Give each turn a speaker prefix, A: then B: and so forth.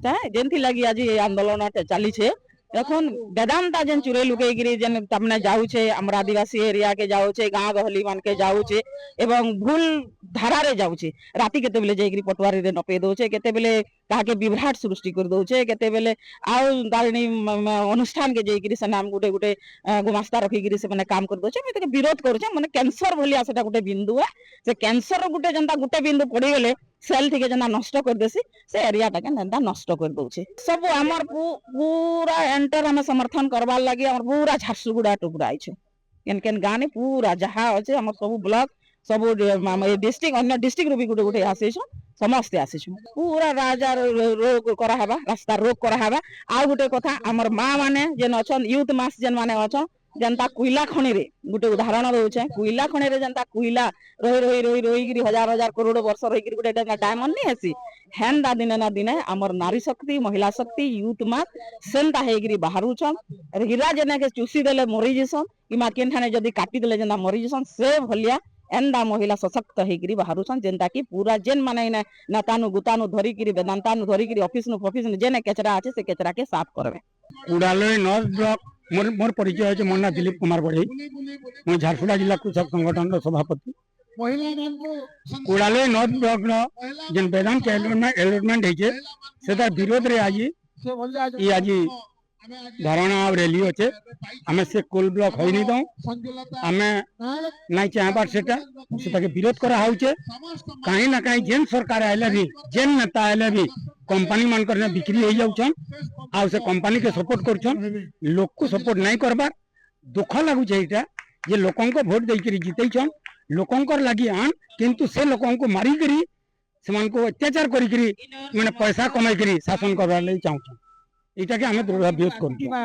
A: ସମସ୍ତେ ଯେମିତି ଲାଗି ଆଜି ଏ ଆନ୍ଦୋଳନଟା ଚାଲିଛେ এখন বেদান্তা যেন চুরে লুকাইকি যেন তারমানে যাউছে আমরা আদিবাসী এরিয়াকে যাউছে গাঁ গহলি মানকে যাউছে এবং ভুল ধারারে যাউছে রাতি কেতেবেলে যাইকি পটুয়ারিরে নপেই দউছে কেতেবেলে কাহাকে বিভ্রাট সৃষ্টি করে দউছে কেতেবেলে আউ তারিণী অনুষ্ঠানকে যাইকি সে নাম গুটে গুটে গুমাস্তা রখিকি সে মানে কাম করে দউছে আমি তাকে বিরোধ করছে মানে ক্যান্সর ভলিয়া সেটা গুটে বিন্দু সে ক্যান্সর গুটে যেনতা গুটে বিন্দু পড়িগলে সেল থেকে যেন নষ্ট করে দেছি से एरिया टाके नेता नष्ट कर दउछे सब हमर पूरा एंटर हम समर्थन करबार लागि हमर पूरा झारसुगुड़ा टुकड़ा आइछे केन केन गाने पूरा जहा अछि हमर सब ब्लॉक सब डिस्ट्रिक्ट अन्य डिस्ट्रिक्ट रो भी गुटे गुटे आसीछ समस्त आसीछ पूरा राजा रोक करा हबा रास्ता रोक करा हबा आ गुटे कथा हमर मां माने जेन अछन यूथ मास जेन माने अछन जनता कोयला खनि रे गुटे उदाहरण दउछे कोयला खनि रे जनता कोयला रोई गिरी हजार हजार करोड़ वर्ष रोई गिरी गुटे डायमंड नहीं हसी हेन्दा दिने ना दिने हमर नारी शक्ति महिला शक्ति यूथ मास सेंता हेगिरी बाहरुछन हीरा जेने के चुसी देले मरि जिसन किमा केन ठाने जदी काटी देले जेना मरि जिसन से भलिया एंदा महिला सशक्त हेगिरी बाहरुछन जेनता की पूरा जेन माने नेतानु गुतानु धरी गिरी वेदांतानु धरी गिरी ऑफिस नु जेने केचरा আছে से केचरा के साफ करबे
B: उडालय नॉर्थ ब्लॉक मोर परिचय है मोर ना दिलीप कुमार बढ़ई मैं झारसुगुड़ा जिला कृषक संगठन रो सभापति उडालय नॉर्थ ब्लॉक नो जेन वेदांत एलॉटमेंट है सेटा विरोध रे आज ई आज धारणा रैली अच्छे आम से कोल ब्लॉक हो नहीं दो आम नहीं चाहबार सेटा विरोध करा होचे कहीं ना कहीं जेन सरकार आइले भी जेन नेता आइले भी कंपनी मान करने बिक्री हो जाउछन आ से कंपनी के सपोर्ट करछन लोक को सपोर्ट नहीं करबार दुख लागु छै एटा जे लोकन को वोट देई करी जितैछन लोकन कर लागि आन किंतु से लोकन को मारी करी समान को अत्याचार करी करी माने पैसा कमाई करी शासन करबा ले चाहछन एटा के हमें विरोध करू